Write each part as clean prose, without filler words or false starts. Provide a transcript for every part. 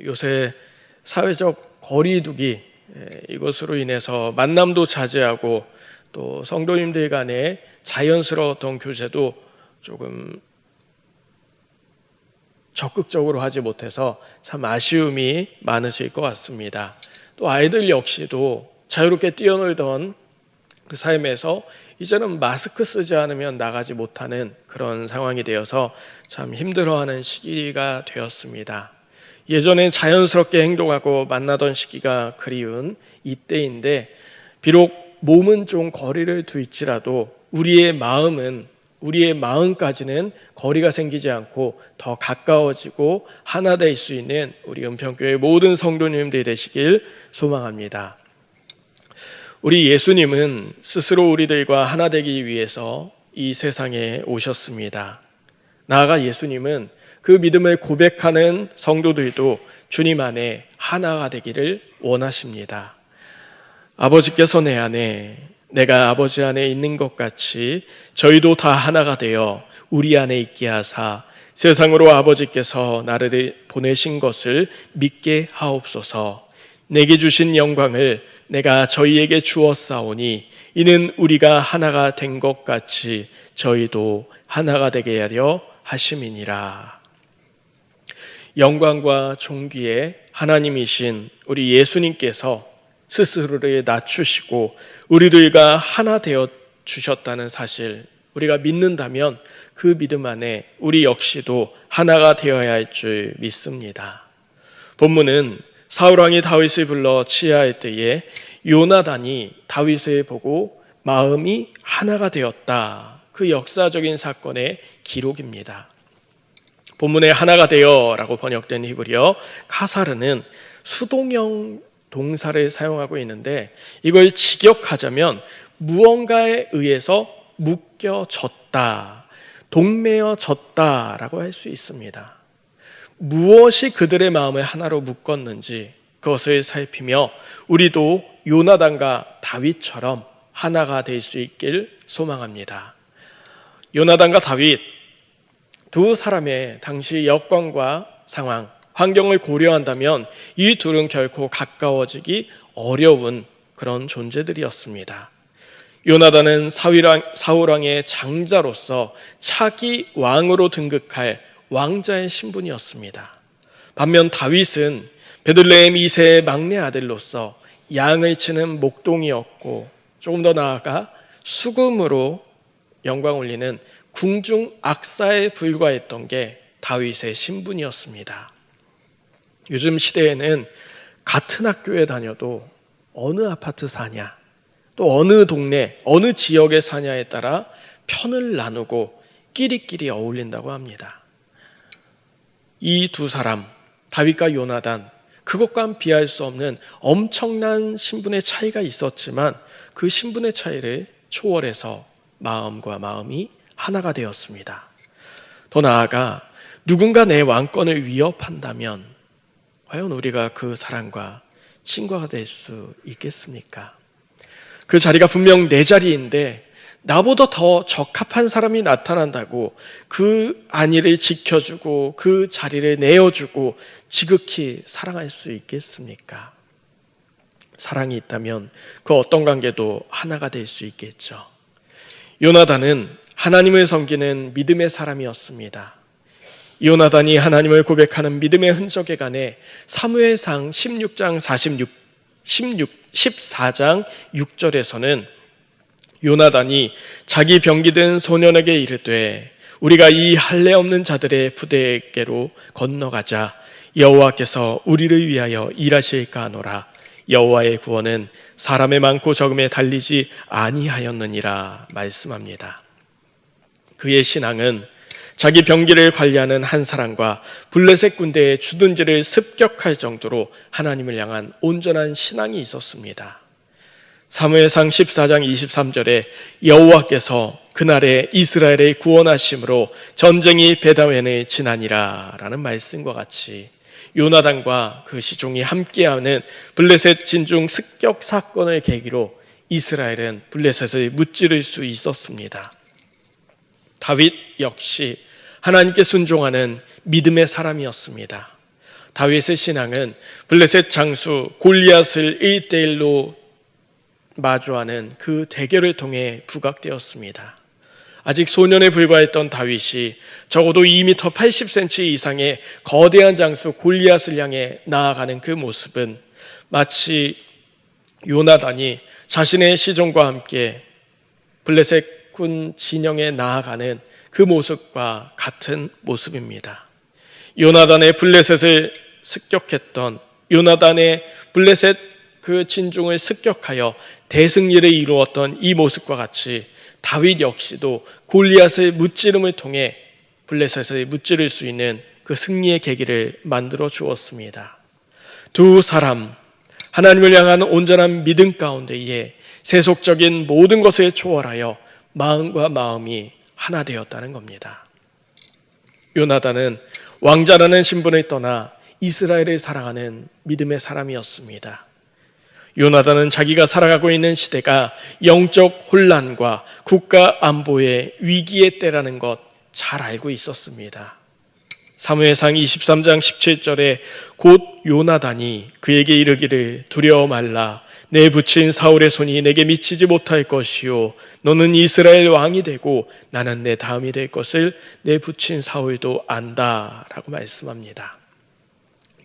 요새 사회적 거리두기 이것으로 인해서 만남도 자제하고 또 성도님들 간의 자연스러웠던 교제도 조금 적극적으로 하지 못해서 참 아쉬움이 많으실 것 같습니다. 또 아이들 역시도 자유롭게 뛰어놀던 그 삶에서 이제는 마스크 쓰지 않으면 나가지 못하는 그런 상황이 되어서 참 힘들어하는 시기가 되었습니다. 예전엔 자연스럽게 행동하고 만나던 시기가 그리운 이때인데, 비록 몸은 좀 거리를 두일지라도 우리의 마음까지는 거리가 생기지 않고 더 가까워지고 하나 될 수 있는 우리 은평교회 모든 성도님들이 되시길 소망합니다. 우리 예수님은 스스로 우리들과 하나 되기 위해서 이 세상에 오셨습니다. 나아가 예수님은 그 믿음을 고백하는 성도들도 주님 안에 하나가 되기를 원하십니다. 아버지께서 내 안에, 내가 아버지 안에 있는 것 같이 저희도 다 하나가 되어 우리 안에 있게 하사 세상으로 아버지께서 나를 보내신 것을 믿게 하옵소서. 내게 주신 영광을 내가 저희에게 주었사오니 이는 우리가 하나가 된 것 같이 저희도 하나가 되게 하려 하심이니라. 영광과 존귀의 하나님이신 우리 예수님께서 스스로를 낮추시고 우리들과 하나 되어 주셨다는 사실, 우리가 믿는다면 그 믿음 안에 우리 역시도 하나가 되어야 할 줄 믿습니다. 본문은 사울왕이 다윗을 불러 치하할 때에 요나단이 다윗을 보고 마음이 하나가 되었다, 그 역사적인 사건의 기록입니다. 본문에 하나가 되어 라고 번역된 히브리어 카사르는 수동형 동사를 사용하고 있는데, 이걸 직역하자면 무언가에 의해서 묶여졌다, 동매어졌다 라고 할 수 있습니다. 무엇이 그들의 마음을 하나로 묶었는지 그것을 살피며 우리도 요나단과 다윗처럼 하나가 될 수 있길 소망합니다. 요나단과 다윗 두 사람의 당시 여건과 상황, 환경을 고려한다면 이 둘은 결코 가까워지기 어려운 그런 존재들이었습니다. 요나단은 사울왕의 장자로서 차기 왕으로 등극할 왕자의 신분이었습니다. 반면 다윗은 베들레헴 2세의 막내 아들로서 양을 치는 목동이었고, 조금 더 나아가 수금으로 영광 올리는 궁중 악사에 불과했던 게 다윗의 신분이었습니다. 요즘 시대에는 같은 학교에 다녀도 어느 아파트 사냐, 또 어느 동네, 어느 지역에 사냐에 따라 편을 나누고 끼리끼리 어울린다고 합니다. 이 두 사람, 다윗과 요나단, 그것과는 비할 수 없는 엄청난 신분의 차이가 있었지만 그 신분의 차이를 초월해서 마음과 마음이 하나가 되었습니다. 더 나아가 누군가 내 왕권을 위협한다면 과연 우리가 그 사람과 친구가 될 수 있겠습니까? 그 자리가 분명 내 자리인데 나보다 더 적합한 사람이 나타난다고 그 안위를 지켜주고 그 자리를 내어주고 지극히 사랑할 수 있겠습니까? 사랑이 있다면 그 어떤 관계도 하나가 될 수 있겠죠. 요나단은 하나님을 섬기는 믿음의 사람이었습니다. 요나단이 하나님을 고백하는 믿음의 흔적에 관해 사무엘상 14장 6절에서는 요나단이 자기 병기든 소년에게 이르되 우리가 이 할례 없는 자들의 부대에게로 건너가자. 여호와께서 우리를 위하여 일하실까 하노라. 여호와의 구원은 사람의 많고 적음에 달리지 아니하였느니라 말씀합니다. 그의 신앙은 자기 병기를 관리하는 한 사람과 블레셋 군대의 주둔지를 습격할 정도로 하나님을 향한 온전한 신앙이 있었습니다. 사무엘상 14장 23절에 여호와께서 그날에 이스라엘을 구원하심으로 전쟁이 베다웬을 지나니라 라는 말씀과 같이 요나단과 그 시종이 함께하는 블레셋 진중 습격 사건을 계기로 이스라엘은 블레셋을 무찌를 수 있었습니다. 다윗 역시 하나님께 순종하는 믿음의 사람이었습니다. 다윗의 신앙은 블레셋 장수 골리앗을 1대1로 마주하는 그 대결을 통해 부각되었습니다. 아직 소년에 불과했던 다윗이 적어도 2m 80cm 이상의 거대한 장수 골리앗을 향해 나아가는 그 모습은 마치 요나단이 자신의 시종과 함께 블레셋 군 진영에 나아가는 그 모습과 같은 모습입니다. 요나단의 블레셋을 습격했던 요나단의 블레셋 그 진중을 습격하여 대승리를 이루었던 이 모습과 같이 다윗 역시도 골리앗의 무찌름을 통해 블레셋을 무찌를 수 있는 그 승리의 계기를 만들어 주었습니다. 두 사람, 하나님을 향한 온전한 믿음 가운데에 세속적인 모든 것을 초월하여 마음과 마음이 하나 되었다는 겁니다. 요나단은 왕자라는 신분을 떠나 이스라엘을 사랑하는 믿음의 사람이었습니다. 요나단은 자기가 살아가고 있는 시대가 영적 혼란과 국가 안보의 위기의 때라는 것 잘 알고 있었습니다. 사무엘상 23장 17절에 곧 요나단이 그에게 이르기를 두려워 말라 내 부친 사울의 손이 내게 미치지 못할 것이요 너는 이스라엘 왕이 되고 나는 내 다음이 될 것을 내 부친 사울도 안다 라고 말씀합니다.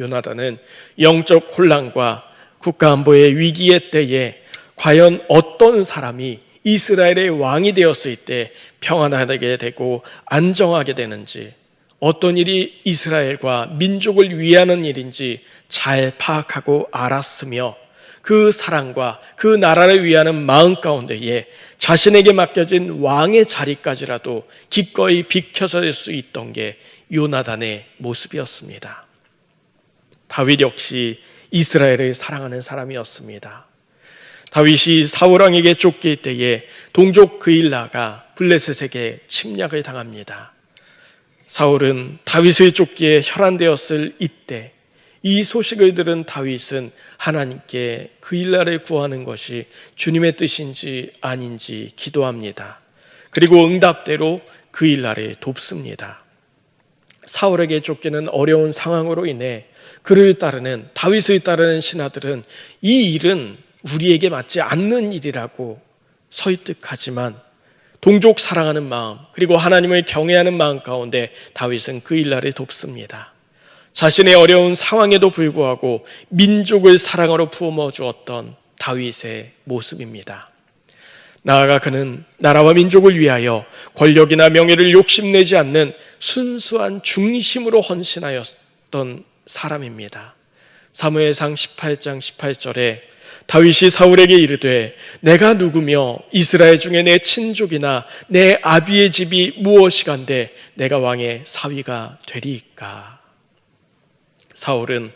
요나단은 영적 혼란과 국가안보의 위기의 때에 과연 어떤 사람이 이스라엘의 왕이 되었을 때 평안하게 되고 안정하게 되는지, 어떤 일이 이스라엘과 민족을 위하는 일인지 잘 파악하고 알았으며 그 사랑과 그 나라를 위하는 마음 가운데에 자신에게 맡겨진 왕의 자리까지라도 기꺼이 비켜설 수 있던 게 요나단의 모습이었습니다. 다윗 역시 이스라엘을 사랑하는 사람이었습니다. 다윗이 사울왕에게 쫓길 때에 동족 그일라가 블레셋에게 침략을 당합니다. 사울은 다윗을 쫓기에 혈안되었을 이때 이 소식을 들은 다윗은 하나님께 그일라를 구하는 것이 주님의 뜻인지 아닌지 기도합니다. 그리고 응답대로 그일라를 돕습니다. 사울에게 쫓기는 어려운 상황으로 인해 그를 따르는 다윗을 따르는 신하들은 이 일은 우리에게 맞지 않는 일이라고 설득하지만 동족 사랑하는 마음 그리고 하나님을 경외하는 마음 가운데 다윗은 그일라를 돕습니다. 자신의 어려운 상황에도 불구하고 민족을 사랑으로 부어머 주었던 다윗의 모습입니다. 나아가 그는 나라와 민족을 위하여 권력이나 명예를 욕심내지 않는 순수한 중심으로 헌신하였던 사람입니다. 사무엘상 18장 18절에 다윗이 사울에게 이르되 내가 누구며 이스라엘 중에 내 친족이나 내 아비의 집이 무엇이간데 내가 왕의 사위가 되리이까. 사울은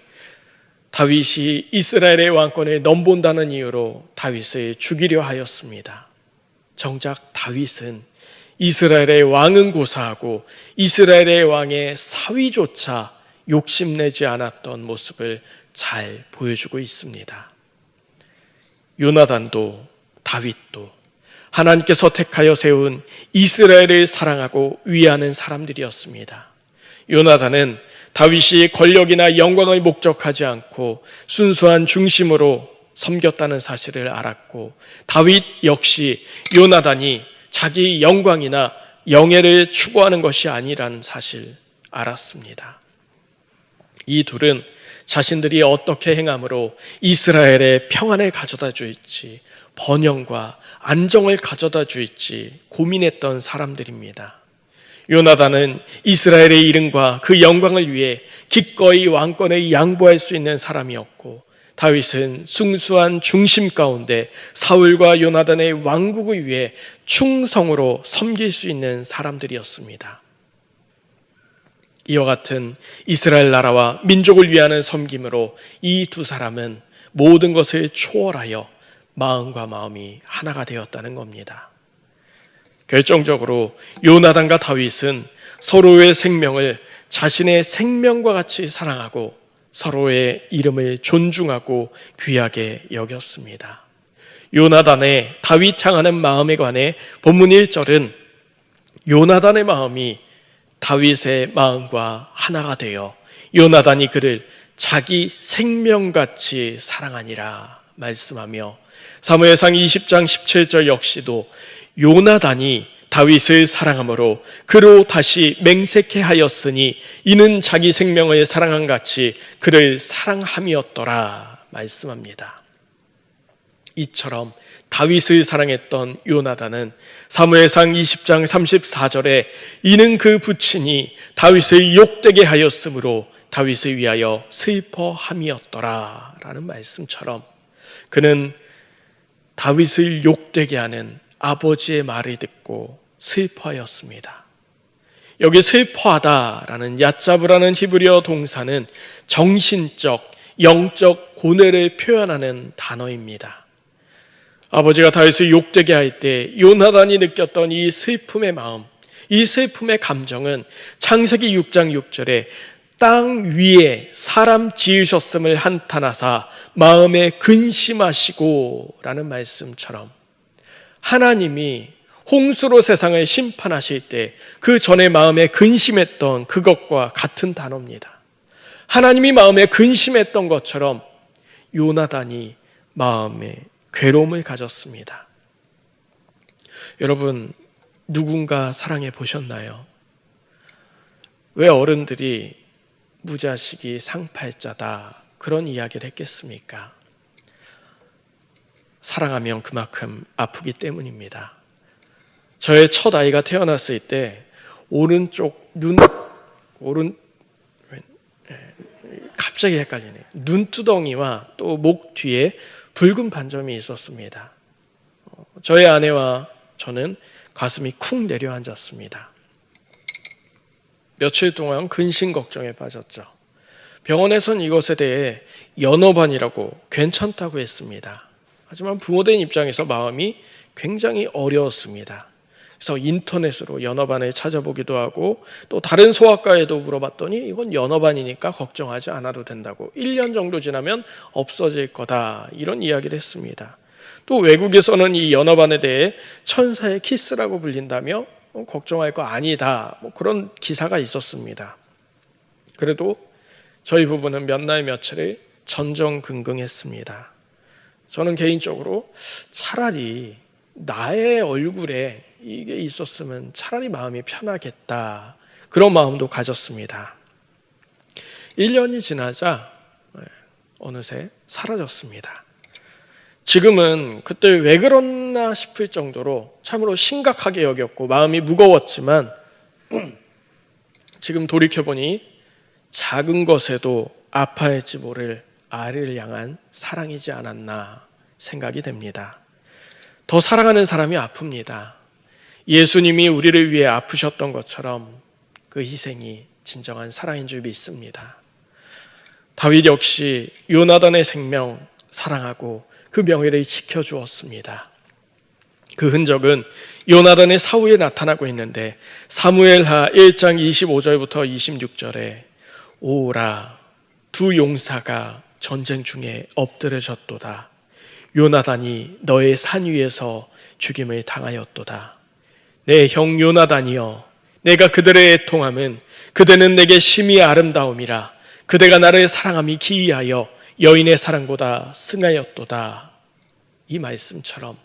다윗이 이스라엘의 왕권을 넘본다는 이유로 다윗을 죽이려 하였습니다. 정작 다윗은 이스라엘의 왕은 고사하고 이스라엘의 왕의 사위조차 욕심내지 않았던 모습을 잘 보여주고 있습니다. 요나단도 다윗도 하나님께서 택하여 세운 이스라엘을 사랑하고 위하는 사람들이었습니다. 요나단은 다윗이 권력이나 영광을 목적하지 않고 순수한 중심으로 섬겼다는 사실을 알았고 다윗 역시 요나단이 자기 영광이나 영예를 추구하는 것이 아니라는 사실 알았습니다. 이 둘은 자신들이 어떻게 행함으로 이스라엘의 평안을 가져다 줄지 번영과 안정을 가져다 줄지 고민했던 사람들입니다. 요나단은 이스라엘의 이름과 그 영광을 위해 기꺼이 왕권에 양보할 수 있는 사람이었고 다윗은 순수한 중심 가운데 사울과 요나단의 왕국을 위해 충성으로 섬길 수 있는 사람들이었습니다. 이와 같은 이스라엘 나라와 민족을 위하는 섬김으로 이 두 사람은 모든 것을 초월하여 마음과 마음이 하나가 되었다는 겁니다. 결정적으로 요나단과 다윗은 서로의 생명을 자신의 생명과 같이 사랑하고 서로의 이름을 존중하고 귀하게 여겼습니다. 요나단의 다윗 향하는 마음에 관해 본문 1절은 요나단의 마음이 다윗의 마음과 하나가 되어 요나단이 그를 자기 생명같이 사랑하니라 말씀하며, 사무엘상 20장 17절 역시도 요나단이 다윗을 사랑함으로 그로 다시 맹세케 하였으니 이는 자기 생명을 사랑한 같이 그를 사랑함이었더라 말씀합니다. 이처럼 다윗을 사랑했던 요나단은 사무엘상 20장 34절에 이는 그 부친이 다윗을 욕되게 하였으므로 다윗을 위하여 슬퍼함이었더라 라는 말씀처럼, 그는 다윗을 욕되게 하는 아버지의 말을 듣고 슬퍼하였습니다. 여기 슬퍼하다라는 얏자브라는 히브리어 동사는 정신적, 영적 고뇌를 표현하는 단어입니다. 아버지가 다윗을 욕되게 할 때 요나단이 느꼈던 이 슬픔의 마음, 이 슬픔의 감정은 창세기 6장 6절에 땅 위에 사람 지으셨음을 한탄하사 마음에 근심하시고 라는 말씀처럼, 하나님이 홍수로 세상을 심판하실 때 그 전에 마음에 근심했던 그것과 같은 단어입니다. 하나님이 마음에 근심했던 것처럼 요나단이 마음에 괴로움을 가졌습니다. 여러분, 누군가 사랑해 보셨나요? 왜 어른들이 무자식이 상팔자다 그런 이야기를 했겠습니까? 사랑하면 그만큼 아프기 때문입니다. 저의 첫 아이가 태어났을 때 갑자기 헷갈리네요. 눈두덩이와 또 목 뒤에 붉은 반점이 있었습니다. 저의 아내와 저는 가슴이 쿵 내려앉았습니다. 며칠 동안 근심 걱정에 빠졌죠. 병원에선 이것에 대해 연어반이라고 괜찮다고 했습니다. 하지만 부모된 입장에서 마음이 굉장히 어려웠습니다. 그래서 인터넷으로 연어반을 찾아보기도 하고 또 다른 소아과에도 물어봤더니 이건 연어반이니까 걱정하지 않아도 된다고, 1년 정도 지나면 없어질 거다 이런 이야기를 했습니다. 또 외국에서는 이 연어반에 대해 천사의 키스라고 불린다며 걱정할 거 아니다 그런 기사가 있었습니다. 그래도 저희 부부는 몇 날 며칠을 전전긍긍했습니다. 저는 개인적으로 차라리 나의 얼굴에 이게 있었으면 차라리 마음이 편하겠다 그런 마음도 가졌습니다. 1년이 지나자 어느새 사라졌습니다. 지금은 그때 왜 그랬나 싶을 정도로 참으로 심각하게 여겼고 마음이 무거웠지만 지금 돌이켜보니 작은 것에도 아파할지 모를 아이를 향한 사랑이지 않았나 생각이 됩니다. 더 사랑하는 사람이 아픕니다. 예수님이 우리를 위해 아프셨던 것처럼 그 희생이 진정한 사랑인 줄 믿습니다. 다윗 역시 요나단의 생명 사랑하고 그 명예를 지켜주었습니다. 그 흔적은 요나단의 사후에 나타나고 있는데 사무엘하 1장 25절부터 26절에 오라 두 용사가 전쟁 중에 엎드려졌도다. 요나단이 너의 산 위에서 죽임을 당하였도다. 내 형 요나단이여, 내가 그들의 애통함은 그대는 내게 심히 아름다움이라. 그대가 나를 사랑함이 기이하여 여인의 사랑보다 승하였도다. 이 말씀처럼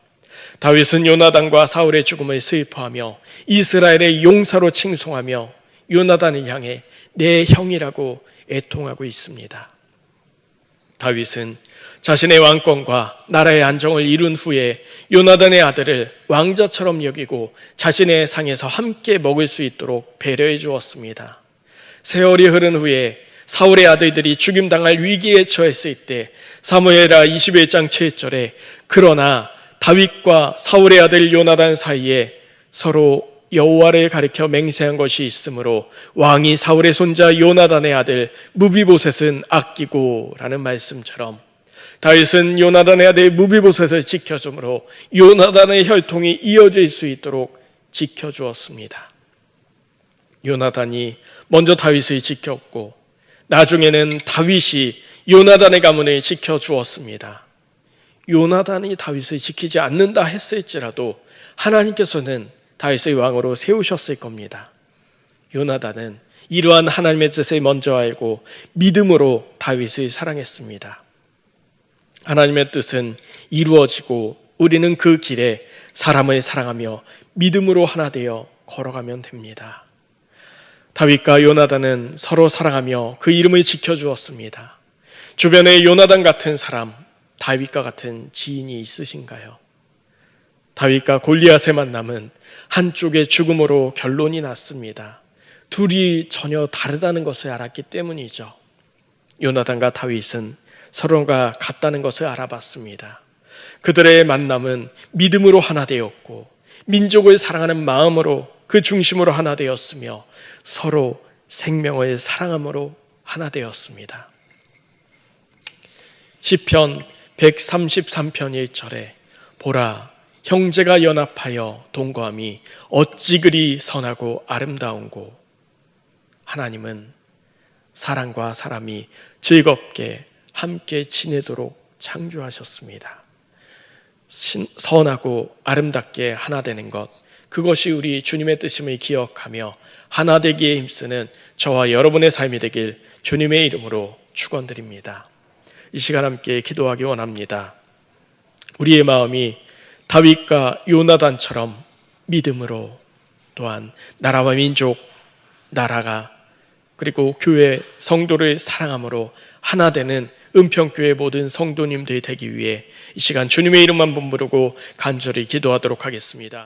다윗은 요나단과 사울의 죽음을 슬퍼하며 이스라엘의 용사로 칭송하며 요나단을 향해 내 형이라고 애통하고 있습니다. 다윗은 자신의 왕권과 나라의 안정을 이룬 후에 요나단의 아들을 왕자처럼 여기고 자신의 상에서 함께 먹을 수 있도록 배려해 주었습니다. 세월이 흐른 후에 사울의 아들들이 죽임당할 위기에 처했을 때 사무엘하 21장 7절에 그러나 다윗과 사울의 아들 요나단 사이에 서로 여호와를 가리켜 맹세한 것이 있으므로 왕이 사울의 손자 요나단의 아들 무비보셋은 아끼고 라는 말씀처럼 다윗은 요나단의 아들 무비보셋을 지켜주므로 요나단의 혈통이 이어질 수 있도록 지켜주었습니다. 요나단이 먼저 다윗을 지켰고 나중에는 다윗이 요나단의 가문을 지켜주었습니다. 요나단이 다윗을 지키지 않는다 했을지라도 하나님께서는 다윗의 왕으로 세우셨을 겁니다. 요나단은 이러한 하나님의 뜻을 먼저 알고 믿음으로 다윗을 사랑했습니다. 하나님의 뜻은 이루어지고 우리는 그 길에 사람을 사랑하며 믿음으로 하나 되어 걸어가면 됩니다. 다윗과 요나단은 서로 사랑하며 그 이름을 지켜주었습니다. 주변에 요나단 같은 사람, 다윗과 같은 지인이 있으신가요? 다윗과 골리앗의 만남은 한쪽의 죽음으로 결론이 났습니다. 둘이 전혀 다르다는 것을 알았기 때문이죠. 요나단과 다윗은 서로가 같다는 것을 알아봤습니다. 그들의 만남은 믿음으로 하나 되었고 민족을 사랑하는 마음으로 그 중심으로 하나 되었으며 서로 생명을 사랑함으로 하나 되었습니다. 시편 133편 1절에 보라 형제가 연합하여 동거함이 어찌 그리 선하고 아름다운고. 하나님은 사람과 사람이 즐겁게 함께 지내도록 창조하셨습니다. 선하고 아름답게 하나 되는 것, 그것이 우리 주님의 뜻임을 기억하며 하나 되기에 힘쓰는 저와 여러분의 삶이 되길 주님의 이름으로 축원드립니다. 이 시간 함께 기도하기 원합니다. 우리의 마음이 다윗과 요나단처럼 믿음으로, 또한 나라와 민족, 나라가 그리고 교회 성도를 사랑함으로 하나 되는 은평교회 모든 성도님들이 되기 위해 이 시간 주님의 이름만 부르고 간절히 기도하도록 하겠습니다.